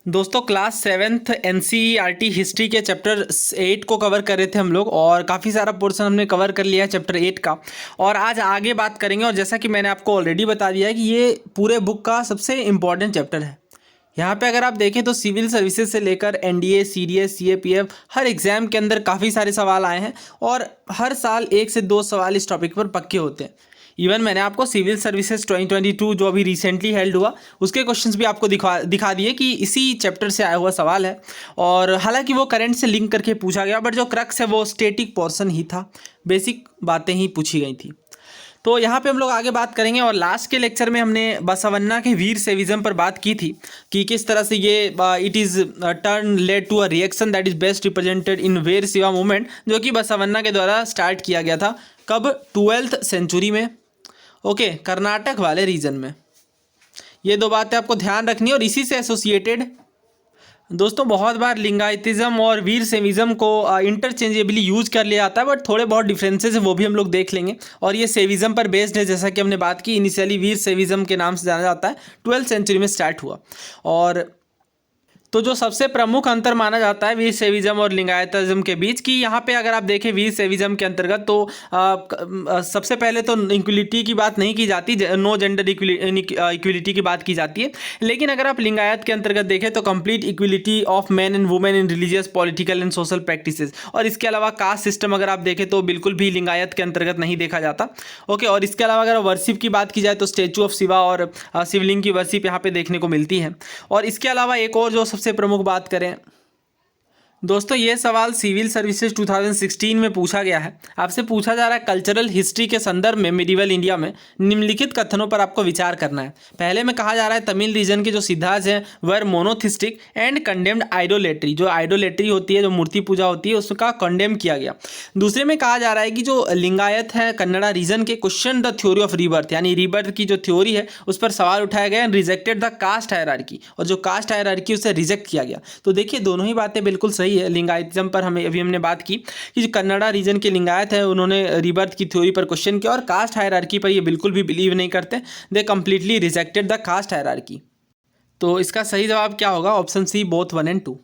दोस्तों class seventh NCERT history के chapter 8 को कवर कर रहे थे हम लोग और काफ़ी सारा पोर्शन हमने कवर कर लिया है चैप्टर 8 का। और आज आगे बात करेंगे और जैसा कि मैंने आपको ऑलरेडी बता दिया है कि ये पूरे बुक का सबसे इम्पॉर्टेंट चैप्टर है। यहाँ पे अगर आप देखें तो सिविल सर्विसेज से लेकर एनडीए, सीडीएस, सीएपीएफ हर एग्जाम के अंदर काफ़ी सारे सवाल आए हैं और हर साल 1 से 2 सवाल इस टॉपिक पर पक्के होते हैं। इवन मैंने आपको सिविल सर्विसेज 2022 जो अभी रिसेंटली हेल्ड हुआ उसके क्वेश्चंस भी आपको दिखा दिए कि इसी चैप्टर से आया हुआ सवाल है। और हालांकि वो करंट से लिंक करके पूछा गया बट जो क्रक्स है वो स्टेटिक पोर्शन ही था, बेसिक बातें ही पूछी गई थी। तो यहाँ पे हम लोग आगे बात करेंगे और लास्ट के लेक्चर में हमने बसवन्ना के वीर सेविज्म पर बात की थी कि किस तरह से ये it is turn led to a reaction that is best represented in Veerashaiva movement, जो कि बसवन्ना के द्वारा स्टार्ट किया गया था। कब? 12th सेंचुरी में। ओके, कर्नाटक वाले रीजन में। ये दो बातें आपको ध्यान रखनी है। और इसी से एसोसिएटेड दोस्तों बहुत बार लिंगायतिज्म और वीर सेविज्म को इंटरचेंजेबली यूज कर लिया जाता है बट थोड़े बहुत डिफरेंसेस है वो भी हम लोग देख लेंगे। और ये सेविज्म पर बेस्ड है, जैसा कि हमने बात की। इनिशियली वीर सेविज्म के नाम से जाना जाता है, 12th सेंचुरी में स्टार्ट हुआ। और तो जो सबसे प्रमुख अंतर माना जाता है वीर सेविज्म और लिंगायतिज्म के बीच कि यहाँ पे अगर आप देखें वीर सेविज्म के अंतर्गत तो सबसे पहले तो इक्वलिटी की बात नहीं की जाती, नो जेंडर इक्वलिटी की बात की जाती है। लेकिन अगर आप लिंगायत के अंतर्गत देखें तो complete equality of man and women in religious, political and social practices. और इसके अलावा कास्ट सिस्टम अगर आप देखें तो बिल्कुल भी लिंगायत के अंतर्गत नहीं देखा जाता। ओके, और इसके अलावा अगर वर्शिप की बात की जाए तो स्टेचू ऑफ शिवा और शिवलिंग की वर्शिप यहाँ पे देखने को मिलती है। और इसके अलावा एक और जो सबसे प्रमुख बात करें दोस्तों, ये सवाल सिविल सर्विसेज 2016 में पूछा गया है। आपसे पूछा जा रहा है कल्चरल हिस्ट्री के संदर्भ में मिडिवल इंडिया में निम्नलिखित कथनों पर आपको विचार करना है। पहले में कहा जा रहा है तमिल रीजन के जो सिद्धांत हैं वर मोनोथिस्टिक एंड कंडेम्ड आइडोलेट्री, जो आइडोलेट्री होती है, जो मूर्ति पूजा होती है, उसका कंडेम किया गया। दूसरे में कहा जा रहा है कि जो लिंगायत है कन्नड़ा रीजन के question the theory of rebirth, यानी रीबर्थ की जो थ्योरी है उस पर सवाल उठाया गया and rejected the caste hierarchy, और जो कास्ट हायरार्की उसे रिजेक्ट किया गया। तो देखिए दोनों ही बातें बिल्कुल सही है। लिंगायतिज्म पर हमने बात की कि जो कन्नड़ा रीजन के लिंगायत है उन्होंने रीबर्थ की थ्योरी पर क्वेश्चन किया और कास्ट हायरार्की पर ये बिल्कुल भी बिलीव नहीं करते। They completely rejected the caste hierarchy. तो इसका सही जवाब क्या होगा? Option C, both 1 and 2।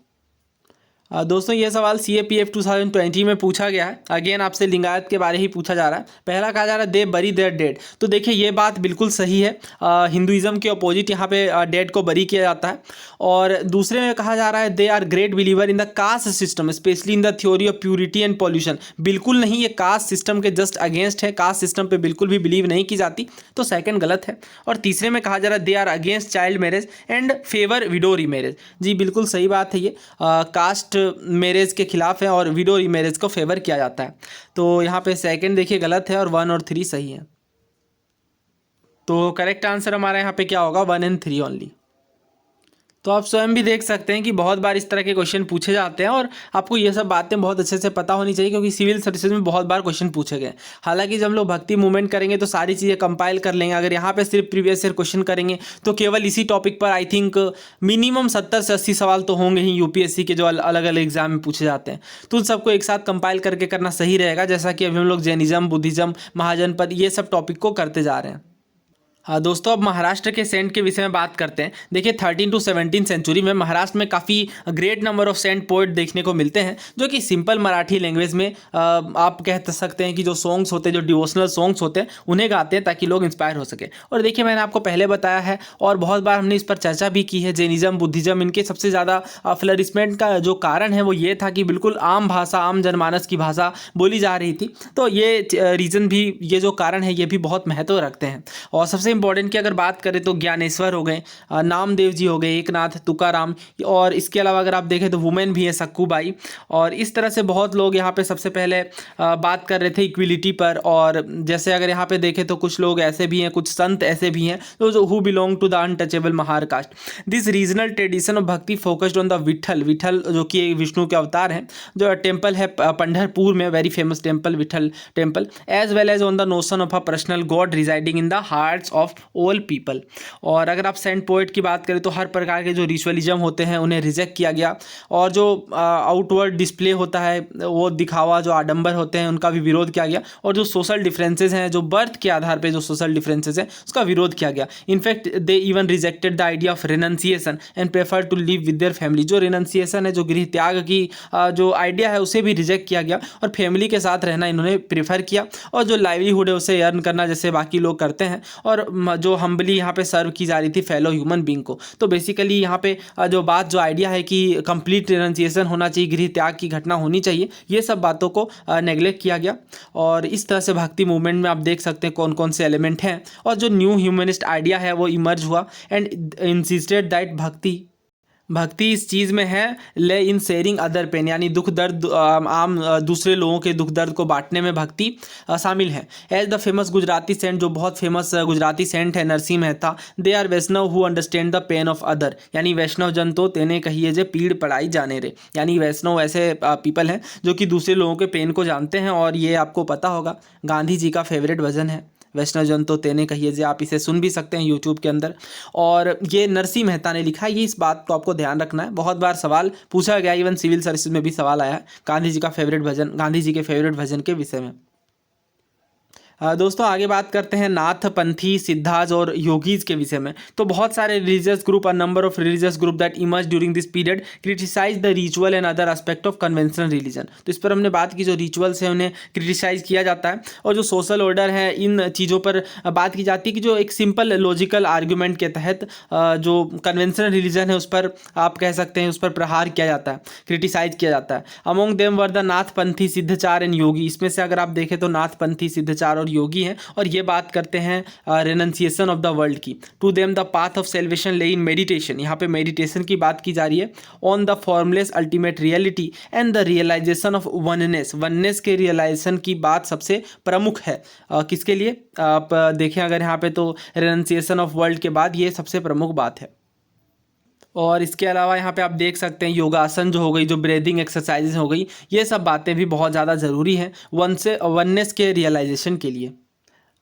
दोस्तों ये सवाल CAPF 2020 में पूछा गया है। अगेन आपसे लिंगायत के बारे ही पूछा जा रहा है। पहला कहा जा रहा है दे बरी देयर डेड। तो देखिए ये बात बिल्कुल सही है। हिंदुइज्म के अपोजिट यहाँ पे डेड को बरी किया जाता है। और दूसरे में कहा जा रहा है they are great believer in the caste system specially in the theory of purity and pollution. बिल्कुल नहीं, ये कास्ट सिस्टम के जस्ट अगेंस्ट है, कास्ट सिस्टम पर बिल्कुल भी बिलीव नहीं की जाती। तो सेकेंड गलत है। और तीसरे में कहा जा रहा है they are against child marriage and favour widow remarriage. जी बिल्कुल सही बात है। ये कास्ट मैरिज के खिलाफ है और विडो मैरिज को फेवर किया जाता है। तो यहाँ पे सेकंड देखिए गलत है और 1 और 3 सही है। तो करेक्ट आंसर हमारा यहाँ पे क्या होगा? 1 and 3 ओनली। तो आप स्वयं भी देख सकते हैं कि बहुत बार इस तरह के क्वेश्चन पूछे जाते हैं और आपको ये सब बातें बहुत अच्छे से पता होनी चाहिए क्योंकि सिविल सर्विसेज में बहुत बार क्वेश्चन पूछे गए। हालांकि जब हम लोग भक्ति मूवमेंट करेंगे तो सारी चीज़ें कंपाइल कर लेंगे। अगर यहाँ पे सिर्फ प्रीवियस ईयर क्वेश्चन करेंगे तो केवल इसी टॉपिक पर आई थिंक मिनिमम 70 से 80 सवाल तो होंगे ही यूपीएससी के जो अलग अलग एग्जाम में पूछे जाते हैं। तो उन सबको एक साथ कंपाइल करके करना सही रहेगा, जैसा कि अभी हम लोग जैनिज्म, बुद्धिज्म, महाजनपद ये सब टॉपिक को करते जा रहे हैं। हाँ दोस्तों, अब महाराष्ट्र के सेंट के विषय में बात करते हैं। देखिए 13 to 17 सेंचुरी में महाराष्ट्र में काफ़ी great number of saint poet देखने को मिलते हैं जो कि सिंपल मराठी लैंग्वेज में आप कह सकते हैं कि जो सॉन्ग्स होते हैं, जो डिवोशनल सॉन्ग्स होते हैं, उन्हें गाते हैं ताकि लोग इंस्पायर हो सके। और देखिए मैंने आपको पहले बताया है और बहुत बार हमने इस पर चर्चा भी की है, जैनिज्म, बुद्धिज्म इनके सबसे ज़्यादा फ्लरिशमेंट का जो कारण है वो ये था कि बिल्कुल आम भाषा, आम जनमानस की भाषा बोली जा रही थी। तो ये रीज़न भी, ये जो कारण है ये भी बहुत महत्व रखते हैं। और सबसे इंपॉर्टेंट की अगर बात करें तो ज्ञानेश्वर हो गए, नामदेव जी हो गए, एकनाथ, तुकाराम, और इसके अलावा अगर आप देखें तो वुमेन भी है सक्कूबाई। और इस तरह से बहुत लोग यहाँ पे सबसे पहले बात कर रहे थे इक्विलिटी पर। और जैसे अगर यहाँ पे देखें तो कुछ लोग ऐसे भी हैं, कुछ संत ऐसे भी हैं जो who belong to the untouchable Mahar caste. This regional tradition of bhakti focused on the Vithal जो कि विष्णु के अवतार हैं, जो टेम्पल है पंढरपुर में, very famous temple, Vitthal temple, as well as on the notion of a personal god residing in the hearts of all people. और अगर आप सेंट पोएट की बात करें तो हर प्रकार के जो रिचुअलिज्म होते हैं उन्हें रिजेक्ट किया गया, और जो आउटवर्ड डिस्प्ले होता है, वो दिखावा, जो आडंबर होते हैं, उनका भी विरोध किया गया। और जो सोशल डिफरेंसेस हैं, जो बर्थ के आधार पे जो सोशल डिफरेंसेस हैं, उसका विरोध किया गया। In fact they even rejected the idea of renunciation and prefer to live with their family. जो रिनंसिएशन है, जो गृह त्याग की जो आइडिया है, उसे भी रिजेक्ट किया गया और फैमिली के साथ रहना इन्होंने प्रेफर किया। और जो लाइवलीहुड है उसे अर्न करना जैसे बाकी लोग करते हैं, और जो हम्बली यहाँ पे सर्व की जा रही थी फेलो ह्यूमन बींग को। तो बेसिकली यहाँ पे जो आइडिया है कि कंप्लीट रिनंसिएशन होना चाहिए, गृह त्याग की घटना होनी चाहिए, ये सब बातों को नेग्लेक्ट किया गया। और इस तरह से भक्ति मूवमेंट में आप देख सकते हैं कौन कौन से एलिमेंट हैं, और जो न्यू ह्यूमनिस्ट आइडिया है वो इमर्ज हुआ एंड इंसिस्टेड दैट भक्ति इस चीज़ में है, ले इन शेयरिंग अदर पेन, यानी दुख दर्द आम दूसरे लोगों के दुख दर्द को बांटने में भक्ति शामिल है। As the famous Gujarati saint, जो बहुत फेमस गुजराती सेंट है Narsinh Mehta, they are Vaishnav who understand the pain of other, यानी वैष्णव जन तो तेने कहिए जे पीड़ पड़ाई जाने रे, यानी वैष्णव ऐसे पीपल हैं जो कि दूसरे लोगों के पेन को जानते हैं। और ये आपको पता होगा गांधी जी का फेवरेट भजन है, वैष्णव जन तो तेने कहिए जे, आप इसे सुन भी सकते हैं यूट्यूब के अंदर। और ये नरसिंह मेहता ने लिखा है, ये इस बात को आपको ध्यान रखना है, बहुत बार सवाल पूछा गया, इवन सिविल सर्विसेज में भी सवाल आया है गांधी जी का फेवरेट भजन, गांधी जी के फेवरेट भजन के विषय में। दोस्तों आगे बात करते हैं नाथपंथी, सिद्धाज और योगीज के विषय में। तो बहुत सारे religious group, a number of religious group that emerge during this period criticize the ritual and other aspect of conventional religion. तो इस पर हमने बात की, जो रिचुअल्स हैं उन्हें क्रिटिसाइज किया जाता है, और जो सोशल ऑर्डर है इन चीज़ों पर बात की जाती है कि जो एक सिंपल लॉजिकल आर्ग्यूमेंट के तहत जो कन्वेंशनल रिलीजन है उस पर आप कह सकते हैं उस पर प्रहार किया जाता है, क्रिटिसाइज किया जाता है। Among them were the Nathpanthi, Siddhachar and yogi. इसमें से अगर आप देखें तो नाथपंथी, सिद्धचार और योगी हैं, और ये बात करते हैं रेनंसिएशन ऑफ द वर्ल्ड की। To them the path of salvation lay in meditation, यहाँ पे मेडिटेशन की बात की जा रही है। On the formless ultimate reality and the realization of oneness, oneness के रियलाइजेशन की बात सबसे प्रमुख है। किसके लिए आप देखें अगर यहाँ पे तो रेनंसिएशन ऑफ वर्ल्ड के बाद ये सबसे प्रमुख बात है। और इसके अलावा यहाँ पे आप देख सकते हैं योगासन जो हो गई, जो ब्रीदिंग एक्सरसाइजेज हो गई, ये सब बातें भी बहुत ज़्यादा ज़रूरी हैं वननेस के रियलाइजेशन के लिए।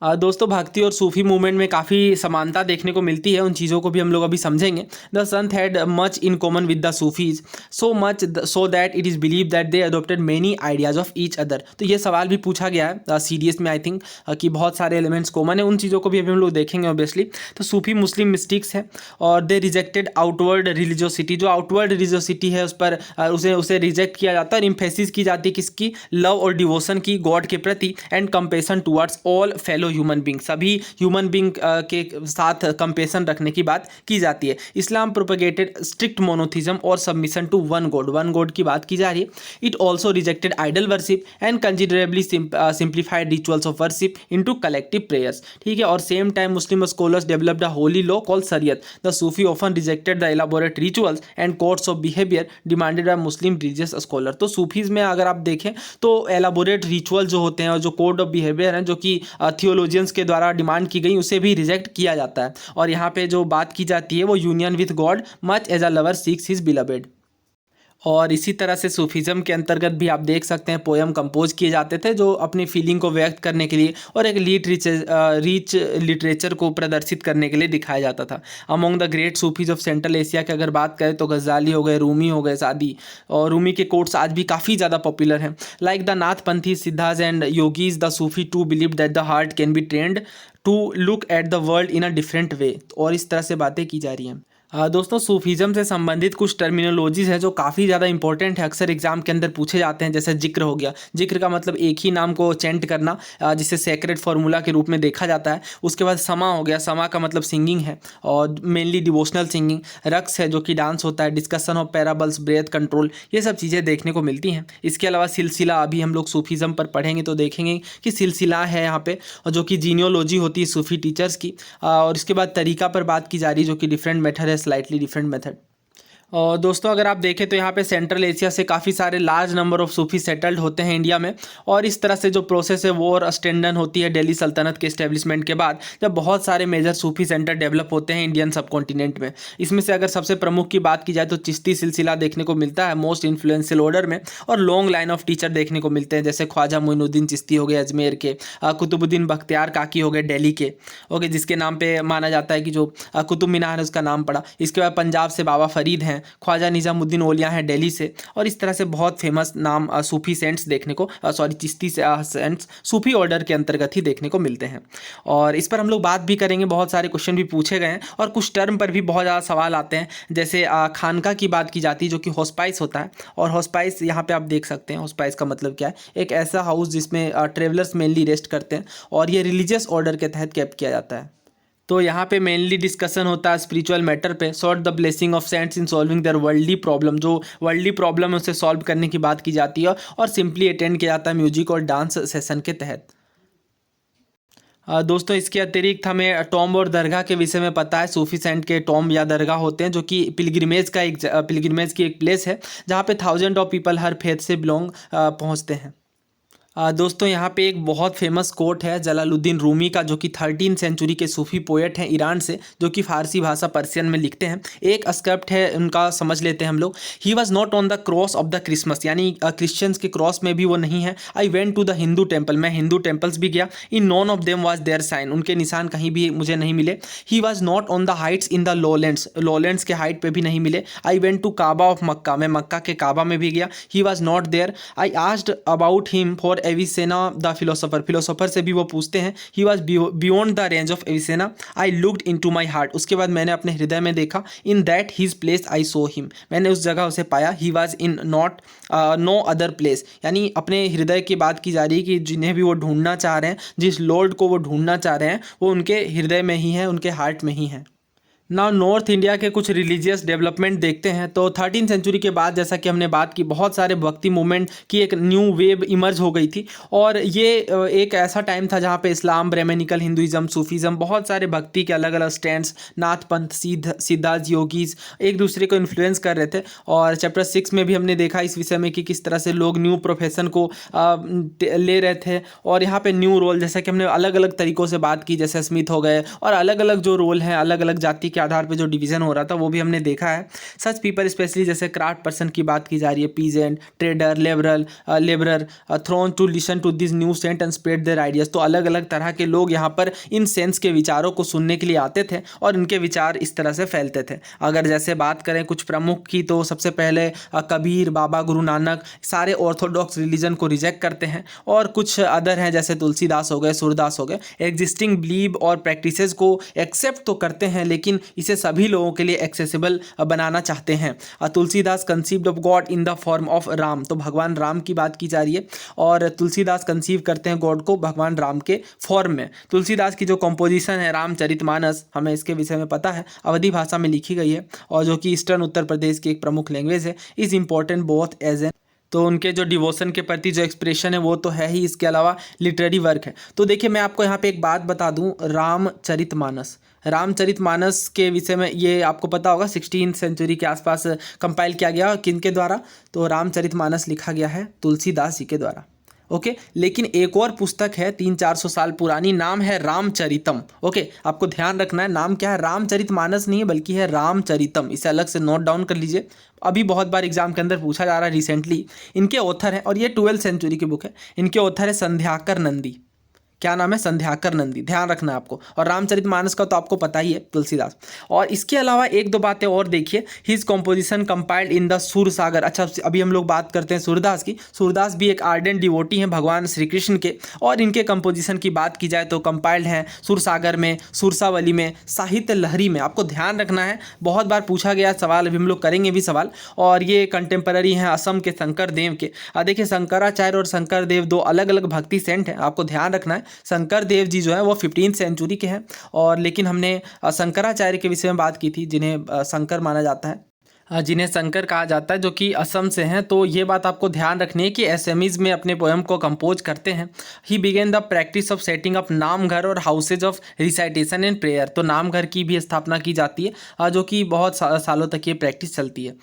दोस्तों भक्ति और सूफी मूवमेंट में काफ़ी समानता देखने को मिलती है, उन चीज़ों को भी हम लोग अभी समझेंगे। The Sant had much in common with the Sufis, so much so that it is believe that they adopted many ideas of each other. तो ये सवाल भी पूछा गया है सीडीएस में, आई थिंक कि बहुत सारे एलिमेंट्स कॉमन है, उन चीज़ों को भी अभी हम लोग देखेंगे ऑब्वियसली। तो सूफी मुस्लिम मिस्टिक्स है, और दे रिजेक्टेड आउटवर्ड रिलीजियोसिटी, जो आउटवर्ड रिलीजियोसिटी है उस पर उसे रिजेक्ट किया जाता है, और इम्फेसिस की जाती है किसकी, लव और डिवोशन की गॉड के प्रति, and compassion towards all fellow human being, सभी ह्यूमन बींग के साथ कंपेशन रखने की बात की जाती है। इस्लाम प्रोपेगेटेड स्ट्रिक्ट मोनोथिज्म और सबमिशन टू वन गॉड की बात की जा रही है। It also rejected idol worship and considerably simplified rituals of worship into collective prayers, ठीक है। और same time Muslim scholars developed a holy law called Shariat. The Sufi often rejected the elaborate rituals and codes of behaviour demanded by Muslim religious scholar. तो Sufis में अगर आप देखें तो elaborate ritual जो होते हैं और जो कोड ऑफ बिहेवियर हैं, जो कि थियोलॉजियंस के द्वारा डिमांड की गई, उसे भी रिजेक्ट किया जाता है। और यहाँ पे जो बात की जाती है वो union with god much as a lover seeks his beloved. और इसी तरह से सूफीज़म के अंतर्गत भी आप देख सकते हैं पोयम कंपोज किए जाते थे, जो अपनी फीलिंग को व्यक्त करने के लिए और एक रीच लिटरेचर को प्रदर्शित करने के लिए दिखाया जाता था। Among the great Sufis of central Asia की अगर बात करें तो गज़ाली हो गए, रूमी हो गए, सादी, और रूमी के कोट्स आज भी काफ़ी ज़्यादा पॉपुलर हैं। Like the Nathpanthi, Siddhas and yogis, the Sufi to believe that the heart can be trained to look at the world in a different way. और इस तरह से बातें की जा रही हैं। दोस्तों सूफीज़म से संबंधित कुछ टर्मिनोलॉजीज़ हैं जो काफ़ी ज़्यादा इंपॉर्टेंट है, अक्सर एग्जाम के अंदर पूछे जाते हैं। जैसे जिक्र हो गया, जिक्र का मतलब एक ही नाम को चेंट करना, जिसे सेक्रेट फार्मूला के रूप में देखा जाता है। उसके बाद समा हो गया, समा का मतलब सिंगिंग है और मेनली डिवोशनल सिंगिंग। रक्स है जो कि डांस होता है, discussion of parables, breath control, ये सब चीज़ें देखने को मिलती हैं। इसके अलावा सिलसिला, अभी हम लोग सूफीज़म पर पढ़ेंगे तो देखेंगे कि सिलसिला है यहाँ पे, जो कि जीनियोलॉजी होती है सूफी टीचर्स की। और इसके बाद तरीका पर बात की जा रही है, जो कि डिफरेंट मेथड है, स्लाइटली डिफरेंट मेथड। और दोस्तों अगर आप देखें तो यहाँ पे सेंट्रल एशिया से काफ़ी सारे large number of Sufi settled होते हैं इंडिया में। और इस तरह से जो प्रोसेस है वो और स्टैंडर्ड होती है दिल्ली सल्तनत के इस्टेब्लिशमेंट के बाद, जब बहुत सारे मेजर सूफी सेंटर डेवलप होते हैं इंडियन सब कॉन्टिनेंट में। इसमें से अगर सबसे प्रमुख की बात की जाए तो चिश्ती सिलसिला देखने को मिलता है मोस्ट इन्फ्लुएंशियल ऑर्डर में, और लॉन्ग लाइन ऑफ टीचर देखने को मिलते हैं, जैसे ख्वाजा मोइनुद्दीन चिश्ती हो गए अजमेर के, कुतुबुद्दीन बख्तियार काकी हो गए दिल्ली के, ओके, जिसके नाम पे माना जाता है कि जो कुतुब मीनार है उसका नाम पड़ा। इसके बाद पंजाब से बाबा फरीद हैं, ख्वाजा निजामुद्दीन औलिया हैं दिल्ली से, और इस तरह से बहुत फेमस नाम सूफी सेंट्स देखने को, चिश्ती सेंट्स सूफी ऑर्डर के अंतर्गत ही देखने को मिलते हैं। और इस पर हम लोग बात भी करेंगे, बहुत सारे क्वेश्चन भी पूछे गए हैं और कुछ टर्म पर भी बहुत ज़्यादा सवाल आते हैं। जैसे खानका की बात की जाती है जो कि हॉस्पाइस होता है, और हॉस्पाइस यहाँ पे आप देख सकते हैं हॉस्पाइस का मतलब क्या है, एक ऐसा हाउस जिसमें ट्रेवलर्स मेनली रेस्ट करते हैं, और ये रिलीजियस ऑर्डर के तहत कैप किया जाता है। तो यहाँ पे मेनली डिस्कशन होता है स्पिरिचुअल मैटर पे, sort the blessing of saints in solving there worldly problem, जो वर्ल्डली प्रॉब्लम है उसे सॉल्व करने की बात की जाती है, और सिंपली अटेंड किया जाता है म्यूजिक और डांस सेशन के तहत। दोस्तों इसके अतिरिक्त हमें टॉम्ब और दरगाह के विषय में पता है। सूफी सेंट के टॉम्ब या दरगाह होते हैं जो कि पिलग्रिमेज की एक प्लेस है जहाँ पे thousand of people her faith से बिलोंग पहुँचते हैं। दोस्तों यहाँ पे एक बहुत फेमस कोट है जलालुद्दीन रूमी का, जो कि 13वीं सेंचुरी के सूफी पोएट हैं ईरान से, जो कि फारसी भाषा पर्शियन में लिखते हैं। एक स्क्रिप्ट है उनका, समझ लेते हैं हम लोग। He was not on the cross of the Christmas, यानी क्रिश्चियंस के क्रॉस में भी वो नहीं है। I went to the Hindu temple, मैं हिंदू टेम्पल्स भी गया। In none of them was there sign, उनके निशान कहीं भी मुझे नहीं मिले। He was not on the heights in the lowlands, lowlands के हाइट पे भी नहीं मिले। I went to Kaaba of Mecca, मैं मक्का के काबा में भी गया। He was not there. I asked about him for Avicenna the philosopher, philosopher से भी वो पूछते हैं। He was beyond the range of Avicenna. I looked in to my heart, उसके बाद मैंने अपने हृदय में देखा। In that his place I saw him, मैंने उस जगह उसे पाया। He was in not no other place, यानी अपने हृदय की बात की जा रही है कि जिन्हें भी वो ढूंढना चाह रहे हैं, जिस लॉर्ड को वो ढूंढना चाह रहे हैं, वो उनके हृदय में ही है, उनके हार्ट में ही है। ना नॉर्थ इंडिया के कुछ रिलीजियस डेवलपमेंट देखते हैं। तो 13वीं सेंचुरी के बाद, जैसा कि हमने बात की, बहुत सारे भक्ति मूवमेंट की एक न्यू वेव इमर्ज हो गई थी, और ये एक ऐसा टाइम था जहाँ पे इस्लाम, ब्राह्मणिकल, हिंदुइज्म, सूफीज़म, बहुत सारे भक्ति के अलग अलग स्टैंड्स, नाथ पंथ, सिद्धार्थ योगीज एक दूसरे को इन्फ्लुएंस कर रहे थे। और चैप्टर 6 में भी हमने देखा इस विषय में कि किस तरह से लोग न्यू प्रोफेशन को ले रहे थे, और यहाँ पे न्यू रोल, जैसा कि हमने अलग अलग तरीक़ों से बात की, जैसे स्मिथ हो गए, और अलग अलग जो रोल हैं, अलग अलग जाति के आधार पे जो डिवीजन हो रहा था वो भी हमने देखा है। सच पीपल स्पेशली, जैसे क्राफ्ट पर्सन की बात की जा रही है, peasant, trader, labourer throng to listen to this new saint and spread their ideas. तो अलग अलग तरह के लोग यहाँ पर इन सेंस के विचारों को सुनने के लिए आते थे, और इनके विचार इस तरह से फैलते थे। अगर जैसे बात करें कुछ प्रमुख की, तो सबसे पहले कबीर, बाबा गुरु नानक सारे ऑर्थोडॉक्स रिलीजन को रिजेक्ट करते हैं, और कुछ अदर हैं जैसे तुलसीदास हो गए, सूरदास हो गए, एग्जिस्टिंग बिलीव और प्रैक्टिसेस को एक्सेप्ट तो करते हैं, लेकिन इसे सभी लोगों के लिए एक्सेसिबल बनाना चाहते हैं। Tulsidas conceived of God in the form of Ram, तो भगवान राम की बात की जा रही है, और तुलसीदास कंसीव करते हैं गॉड को भगवान राम के फॉर्म में। तुलसीदास की जो कंपोजिशन है रामचरितमानस, हमें इसके विषय में पता है, अवधी भाषा में लिखी गई है, और जो कि ईस्टर्न उत्तर प्रदेश की एक प्रमुख लैंग्वेज है, is important both as an, तो उनके जो डिवोशन के प्रति जो एक्सप्रेशन है वो तो है ही, इसके अलावा लिटरेरी वर्क है। तो देखिए मैं आपको यहाँ पे एक बात बता दूँ, रामचरितमानस के विषय में ये आपको पता होगा 16वीं सेंचुरी के आसपास कंपाइल किया गया, किनके द्वारा, तो रामचरितमानस लिखा गया है तुलसीदास जी के द्वारा। ओके, लेकिन एक और पुस्तक है 300-400 साल पुरानी, नाम है रामचरितम। ओके, आपको ध्यान रखना है, नाम क्या है, रामचरितमानस नहीं है बल्कि है रामचरितम, इसे अलग से नोट डाउन कर लीजिए। अभी बहुत बार एग्जाम के अंदर पूछा जा रहा है रिसेंटली। इनके ऑथर हैं, और ये 12वीं सेंचुरी की बुक है, इनके ऑथर है संध्याकर नंदी। क्या नाम है, संध्याकर नंदी, ध्यान रखना है आपको। और रामचरितमानस का तो आपको पता ही है, तुलसीदास। और इसके अलावा एक दो बातें और देखिए, his composition compiled in the Sursagar. अच्छा, अभी हम लोग बात करते हैं सूरदास की। सूरदास भी एक आर्डेंट डिवोटी हैं भगवान श्री कृष्ण के, और इनके कंपोजिशन की बात की जाए तो कंपाइल्ड हैं सूरसागर में, सुरसावली में, साहित्य लहरी में। आपको ध्यान रखना है, बहुत बार पूछा गया सवाल, अभी हम लोग करेंगे भी सवाल। और ये कंटेम्पररी हैं असम के शंकर देव के। देखिए शंकराचार्य और शंकर देव दो अलग अलग भक्ति सेंट हैं, आपको ध्यान रखना है। शंकर देव जी जो है वो 15वीं सेंचुरी के हैं, और लेकिन हमने शंकराचार्य के विषय में बात की थी, जिन्हें शंकर माना जाता है। जिन्हें शंकर कहा जाता है, जो कि असम से हैं। तो ये बात आपको ध्यान रखनी है कि एसएमईज में अपने पोएम को कंपोज करते हैं। ही begin the practice of setting up नाम घर और houses of recitation and prayer. तो नाम घर की भी स्थापना की जाती है, जो कि बहुत सालों तक ये प्रैक्टिस चलती है।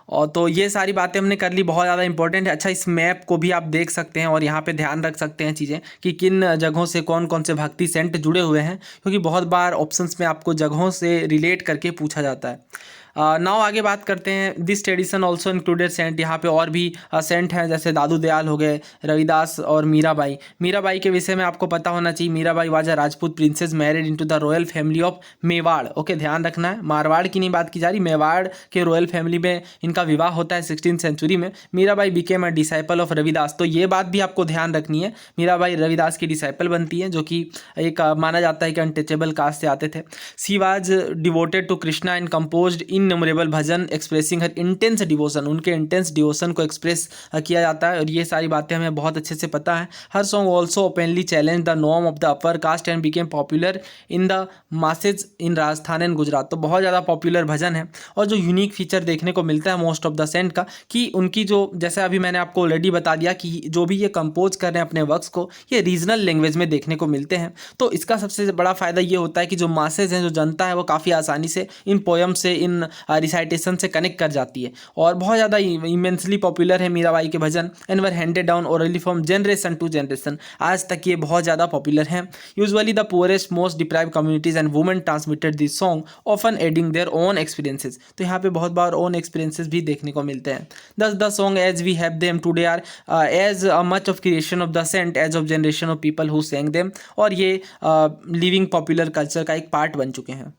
और तो ये सारी बातें हमने कर ली, बहुत ज़्यादा इंपॉर्टेंट है। अच्छा, इस मैप को भी आप देख सकते हैं और यहाँ पे ध्यान रख सकते हैं चीज़ें कि किन जगहों से कौन कौन से भक्ति सेंट जुड़े हुए हैं, क्योंकि बहुत बार ऑप्शंस में आपको जगहों से रिलेट करके पूछा जाता है। नाउ आगे बात करते हैं। This tradition also included saint. यहाँ पे और भी सेंट हैं, जैसे दादू दयाल हो गए, रविदास और मीराबाई। मीराबाई के विषय में आपको पता होना चाहिए। Mirabai was a Rajput princess married into the royal family of Mewar. Okay, ध्यान रखना है, मारवाड़ की नहीं बात की जा रही, मेवाड़ के रॉयल फैमिली में इनका विवाह होता है 16वीं सेंचुरी में। Mirabai became a disciple of Ravidas. तो ये बात भी आपको ध्यान रखनी है, मीराबाई रविदास की डिसाइपल बनती है, जो कि एक माना जाता है कि अनटचेबल कास्ट से आते थे। She was devoted to Krishna and composed innumerable bhajan expressing her intense devotion. उनके इंटेंस डिवोशन को एक्सप्रेस किया जाता है, और ये सारी बातें हमें बहुत अच्छे से पता है। Her song also openly challenge the norm of the upper caste and became popular in the masses in Rajasthan and Gujarat. तो बहुत ज़्यादा पॉपुलर भजन है। और जो यूनिक फीचर देखने को मिलता है मोस्ट ऑफ द सेंट का, कि उनकी जो, जैसे अभी मैंने आपको ऑलरेडी बता दिया कि जो भी ये कंपोज कर रहे हैं अपने वर्क्स को, ये रीजनल लैंग्वेज में देखने को मिलते हैं। तो इसका सबसे बड़ा फ़ायदा ये होता है कि जो मासेज हैं, जो जनता है, वो काफ़ी आसानी से इन पोएम से, इन रिसाइटेशन से कनेक्ट कर जाती है। और बहुत ज़्यादा इमेंसली पॉपुलर है मीराबाई के bhajan, and were handed down orally from generation to generation. आज तक ये बहुत ज़्यादा पॉपुलर हैं। Usually the poorest most deprived communities and women transmitted this song, often adding their own experiences. तो यहाँ पे बहुत बार ओन एक्सपीरियंसेस भी देखने को मिलते हैं। Thus the song as we have them today are as much of creation of the saint as of generation of people who sang them. और ये लिविंग पॉपुलर कल्चर का एक पार्ट बन चुके हैं।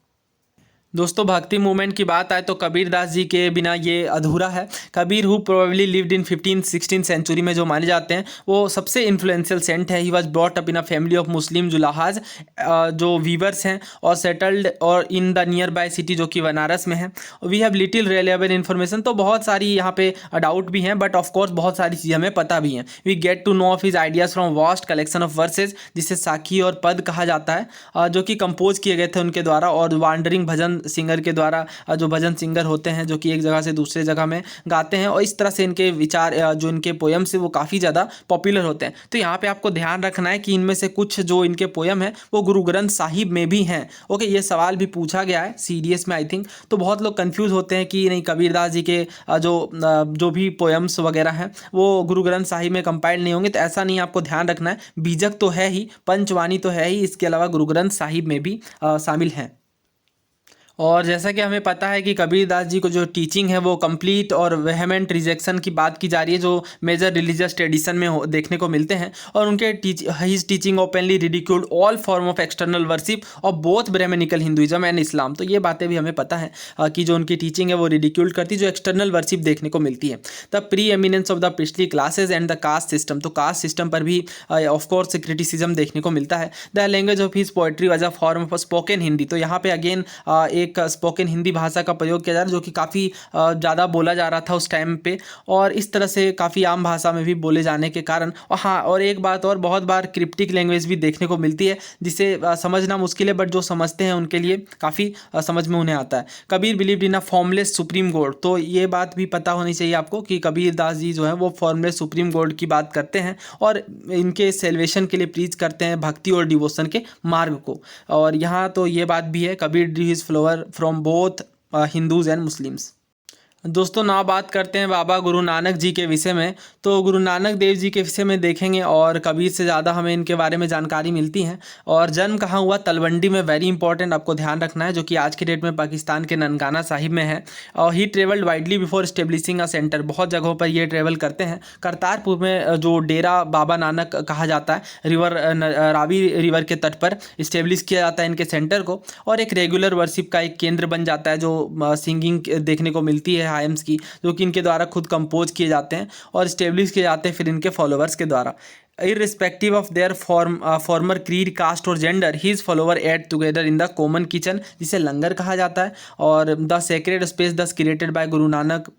दोस्तों, भक्ति मूवमेंट की बात आए तो कबीर दास जी के बिना ये अधूरा है। Kabir who probably lived in 15th-16th century में जो माने जाते हैं, वो सबसे इन्फ्लुएंशियल सेंट है। He was brought up in a family of Muslim julahas, जो वीवर्स हैं, और सेटल्ड और in the nearby city, जो कि बनारस में है। We have little reliable information. तो बहुत सारी यहाँ पे डाउट भी हैं, बट ऑफकोर्स बहुत सारी चीज़ें हमें पता भी हैं। We get to know of his ideas from vast collection of verses, जिसे साखी और पद कहा जाता है, जो कि कंपोज किए गए थे उनके द्वारा, और वांडरिंग भजन सिंगर के द्वारा, जो भजन सिंगर होते हैं, जो कि एक जगह से दूसरे जगह में गाते हैं, और इस तरह से इनके विचार, जो इनके पोएम से, वो काफ़ी ज़्यादा पॉपुलर होते हैं। तो यहाँ पे आपको ध्यान रखना है कि इनमें से कुछ जो इनके पोएम है, वो गुरु ग्रंथ साहिब में भी हैं। ओके, ये सवाल भी पूछा गया है सीडीएस में, आई थिंक। तो बहुत लोग कंफ्यूज होते हैं कि नहीं, कबीरदास जी के जो भी पोएम्स वगैरह हैं, वो गुरु ग्रंथ साहिब में कंपाइल नहीं होंगे। तो ऐसा नहीं, आपको ध्यान रखना है। बीजक तो है ही, पंचवाणी तो है ही, इसके अलावा गुरु ग्रंथ साहिब में भी शामिल हैं। और जैसा कि हमें पता है कि कबीरदास जी को जो टीचिंग है, वो कंप्लीट और वेहेमेंट रिजेक्शन की बात की जा रही है, जो मेजर रिलीजियस ट्रेडिशन में देखने को मिलते हैं। और उनके his teaching openly ridiculed all form of external worship of both Brahmanical Hinduism and Islam. तो ये बातें भी हमें पता है कि जो उनकी टीचिंग है, वो रिडिक्यूल्ड करती है जो एक्सटर्नल वर्शिप देखने को मिलती है। The pre eminence of the priestly classes and the caste system. तो कास्ट सिस्टम पर भी ऑफकोर्स क्रिटिसिज्म देखने को मिलता है। The language of his poetry was a form of spoken Hindi. तो यहाँ पे अगेन एक स्पोकन हिंदी भाषा का प्रयोग किया जा रहा है, जो कि काफ़ी ज़्यादा बोला जा रहा था उस टाइम पे, और इस तरह से काफ़ी आम भाषा में भी बोले जाने के कारण। और हाँ, और एक बात और, बहुत बार क्रिप्टिक लैंग्वेज भी देखने को मिलती है, जिसे समझना मुश्किल है, बट जो समझते हैं उनके लिए काफ़ी समझ में उन्हें आता है। Kabir believed in a formless supreme God. तो ये बात भी पता होनी चाहिए आपको कि कबीर दास जी जो है, वो फॉर्मलेस सुप्रीम गॉड की बात करते हैं, और इनके सेल्वेशन के लिए प्रीच करते हैं भक्ति और डिवोशन के मार्ग को। और यहाँ तो ये बात भी है, Kabir Drew his flower from both Hindus and Muslims. दोस्तों, ना बात करते हैं बाबा गुरु नानक जी के विषय में। तो गुरु नानक देव जी के विषय में देखेंगे, और कबीर से ज़्यादा हमें इनके बारे में जानकारी मिलती है। और जन्म कहाँ हुआ? तलवंडी में, वेरी इंपॉर्टेंट, आपको ध्यान रखना है, जो कि आज के डेट में पाकिस्तान के ननकाना साहिब में है। और he travelled widely before establishing a centre. बहुत जगहों पर ये ट्रेवल करते हैं। करतारपुर में जो डेरा बाबा नानक कहा जाता है, रावी रिवर के तट पर इस्टेब्लिश किया जाता है इनके सेंटर को, और एक रेगुलर वर्शिप का एक केंद्र बन जाता है, जो सिंगिंग देखने को मिलती है हाइम्स की, जो कि इनके द्वारा खुद कंपोज किए जाते हैं और इस्टेब्लिश किए जाते हैं फिर इनके फॉलोअर्स के द्वारा। irrespective of their former creed, caste और gender, his follower ate together in the common kitchen, जिसे लंगर कहा जाता है. और the sacred space thus created by Guru Nanak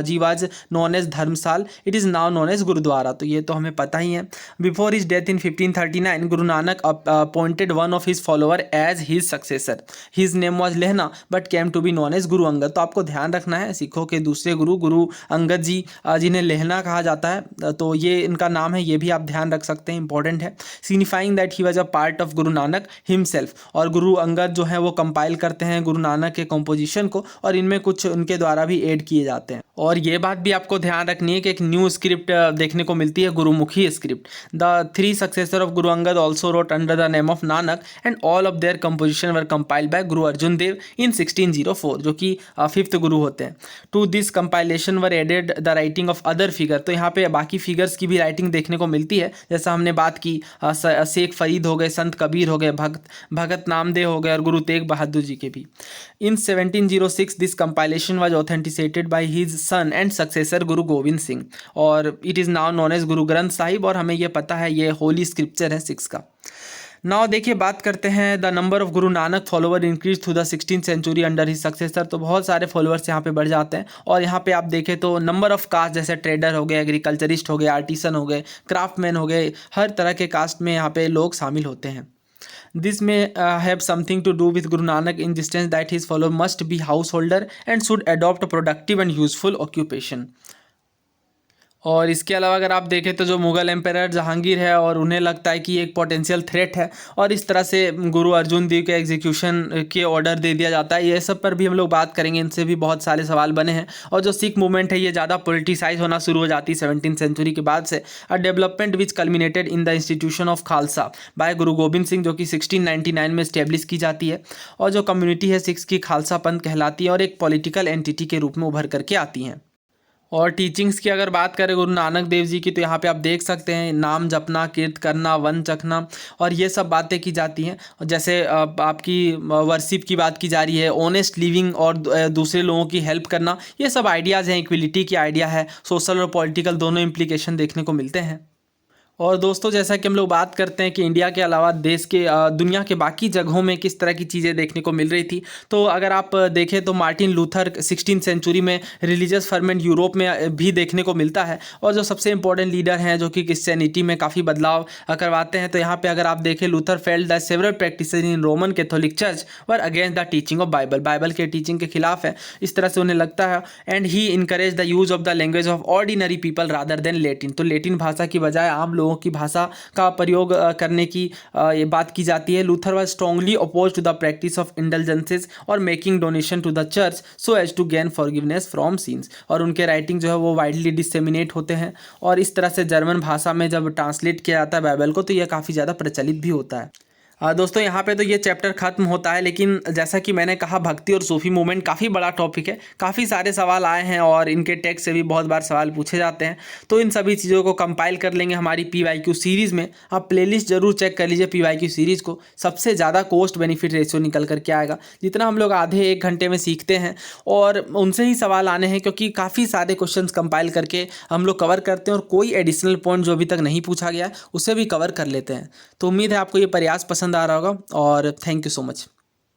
ji was known as Dharamshala. It is now known as gurdwara. तो ये तो हमें पता ही है. Before his death in 1539, Guru Nanak appointed one of his follower as his successor. His name was Lehna but came to be known as Guru Angad. तो आपको ध्यान रखना है, सिखों के दूसरे गुरु गुरु अंगद जी जिन्हें लेहना कहा जाता है, तो ये इनका नाम है, ये भी आप ध्यान रख सकते हैं, इंपॉर्टेंट है. Signifying that he was a part of Guru Nanak himself. और गुरु अंगद जो है वो कंपाइल करते हैं गुरु नानक के कंपोजिशन को, और इनमें कुछ उनके द्वारा भी ऐड किए जाते हैं. और ये बात भी आपको ध्यान रखनी है कि एक न्यू स्क्रिप्ट देखने को मिलती है, Gurmukhi script. The 3 successor of Guru Angad also wrote under the name of Nanak and all of their composition were compiled by Guru Arjun देव इन 1604, जो कि 5th गुरु होते हैं. To this compilation were added the writing of other figure. तो यहाँ पे बाकी फिगर्स की भी राइटिंग देखने को मिलती है, जैसा हमने बात की शेख फरीद हो गए, संत कबीर हो गए, भगत नामदेव हो गए, और गुरु तेग बहादुर जी के भी. In 1706 this compilation was authenticated by his son and successor Guru Gobind Singh, और it is now known as Guru Granth Sahib, और हमें ये पता है ये होली स्क्रिप्चर है सिक्स का. नाउ देखिए, बात करते हैं the number of Guru Nanak follower increase through the 16th century under he successor. तो बहुत सारे फॉलोअर्स यहाँ पे बढ़ जाते हैं, और यहाँ पे आप देखें तो नंबर ऑफ कास्ट, जैसे ट्रेडर हो गए, एग्रीकल्चरिस्ट हो गए, आर्टिसन हो गए, क्राफ्टमैन हो गए, हर तरह के कास्ट में यहाँ पे लोग शामिल होते हैं. This may have something to do with Guru Nanak in the sense that his follower must be householder and should adopt a productive and useful occupation. और इसके अलावा अगर आप देखें तो जो मुग़ल एम्पायर जहांगीर है, और उन्हें लगता है कि ये एक पोटेंशियल थ्रेट है, और इस तरह से गुरु अर्जुन देव के एग्जीक्यूशन के ऑर्डर दे दिया जाता है. ये सब पर भी हम लोग बात करेंगे, इनसे भी बहुत सारे सवाल बने हैं. और जो सिख मूवमेंट है ये ज़्यादा पोलिटिसाइज होना शुरू हो जाती है 17th सेंचुरी के बाद से. A development which culminated in the institution of Khalsa by Guru Gobind Singh, जो कि 1699 में इस्टेब्लिश की जाती है, और जो कम्युनिटी है सिख्स की खालसा पंथ कहलाती है, और एक पॉलिटिकल एंटिटी के रूप में उभर करके आती हैं. और टीचिंग्स की अगर बात करें गुरु नानक देव जी की, तो यहाँ पे आप देख सकते हैं नाम जपना, कीर्त करना, वन चखना, और ये सब बातें की जाती हैं. जैसे आपकी वर्शिप की बात की जा रही है, ऑनेस्ट लिविंग और दूसरे लोगों की हेल्प करना, ये सब आइडियाज़ हैं. इक्वलिटी की आइडिया है, सोशल और पॉलिटिकल दोनों इम्प्लीकेशन देखने को मिलते हैं. और दोस्तों, जैसा कि हम लोग बात करते हैं कि इंडिया के अलावा देश के दुनिया के बाकी जगहों में किस तरह की चीज़ें देखने को मिल रही थी, तो अगर आप देखें तो मार्टिन लूथर 16th सेंचुरी में रिलीजियस फर्मेंट यूरोप में भी देखने को मिलता है, और जो सबसे इंपॉर्टेंट लीडर हैं जो कि क्रिश्चियनिटी में काफ़ी बदलाव करवाते हैं. तो यहाँ पे अगर आप देखें, Luther failed that several practices in Roman Catholic church were against the teaching of Bible के टीचिंग के खिलाफ है, इस तरह से उन्हें लगता है. And he encourage the use of the language of ordinary people rather than Latin. तो लेटिन भाषा की बजाय आम लोगों की भाषा का प्रयोग करने की ये बात की जाती है. Luther was strongly oppose to the practice of indulgences और making donation to the church so as to gain forgiveness from sins. और उनके राइटिंग जो है वो वाइडली डिसेमिनेट होते हैं, और इस तरह से जर्मन भाषा में जब ट्रांसलेट किया जाता है बाइबल को, तो यह काफ़ी ज़्यादा प्रचलित भी होता है. दोस्तों, यहाँ पे तो ये चैप्टर ख़त्म होता है, लेकिन जैसा कि मैंने कहा, भक्ति और सूफी मूवमेंट काफ़ी बड़ा टॉपिक है, काफ़ी सारे सवाल आए हैं, और इनके टेक्स्ट से भी बहुत बार सवाल पूछे जाते हैं. तो इन सभी चीज़ों को कंपाइल कर लेंगे हमारी PYQ सीरीज़ में. आप प्लेलिस्ट जरूर चेक कर लीजिए PYQ सीरीज़ को, सबसे ज़्यादा कॉस्ट बेनिफिट रेशियो निकल करके आएगा. जितना हम लोग आधे 1 घंटे में सीखते हैं, और उनसे ही सवाल आने हैं, क्योंकि काफ़ी सारे क्वेश्चन कंपाइल करके हम लोग कवर करते हैं, और कोई एडिशनल पॉइंट जो अभी तक नहीं पूछा गया है उसे भी कवर कर लेते हैं. तो उम्मीद है आपको ये प्रयास पसंद आ रहा होगा, और थैंक यू सो मच.